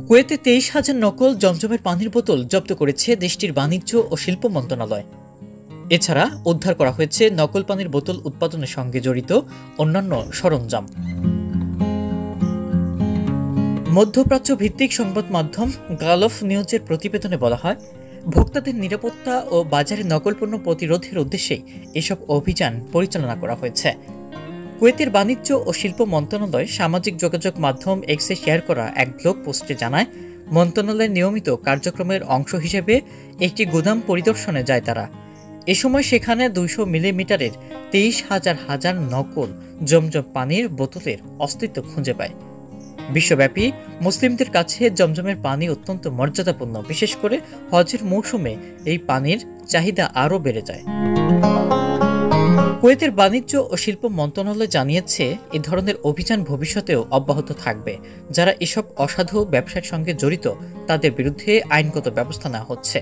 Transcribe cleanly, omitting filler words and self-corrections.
কুয়েতে 23,000 নকল জমজমের পানির বোতল জব্দ করেছে দেশটির বাণিজ্য ও শিল্প মন্ত্রণালয়। এছাড়া উদ্ধার করা হয়েছে নকল পানির বোতল উৎপাদনের সঙ্গে জড়িত অন্যান্য সরঞ্জাম। মধ্যপ্রাচ্য ভিত্তিক সংবাদ মাধ্যম গালফ নিউজের প্রতিবেদনে বলা হয়, ভোক্তাদের নিরাপত্তা ও বাজারে নকল পণ্য প্রতিরোধের উদ্দেশ্যেই এসব অভিযান পরিচালনা করা হয়েছে। কুয়েতের বাণিজ্য ও শিল্প মন্ত্রণালয় সামাজিক যোগাযোগ মাধ্যম এক্সে শেয়ার করা এক ব্লগ পোস্টে জানায়, মন্ত্রণালয়ের নিয়মিত কার্যক্রমের অংশ হিসেবে একটি গুদাম পরিদর্শনে যায় তারা। এ সময় সেখানে 200 মিলিমিটারের 23,000 নকল জমজম পানির বোতলের অস্তিত্ব খুঁজে পায়। বিশ্বব্যাপী মুসলিমদের কাছে জমজমের পানি অত্যন্ত মর্যাদাপূর্ণ, বিশেষ করে হজের মৌসুমে এই পানির চাহিদা আরও বেড়ে যায়। কুয়েতের বাণিজ্য ও শিল্প মন্ত্রণালয় জানিয়েছে, এ ধরনের অভিযান ভবিষ্যতেও অব্যাহত থাকবে। যারা এসব অসাধু ব্যবসার সঙ্গে জড়িত তাদের বিরুদ্ধে আইনগত ব্যবস্থা নেওয়া হচ্ছে।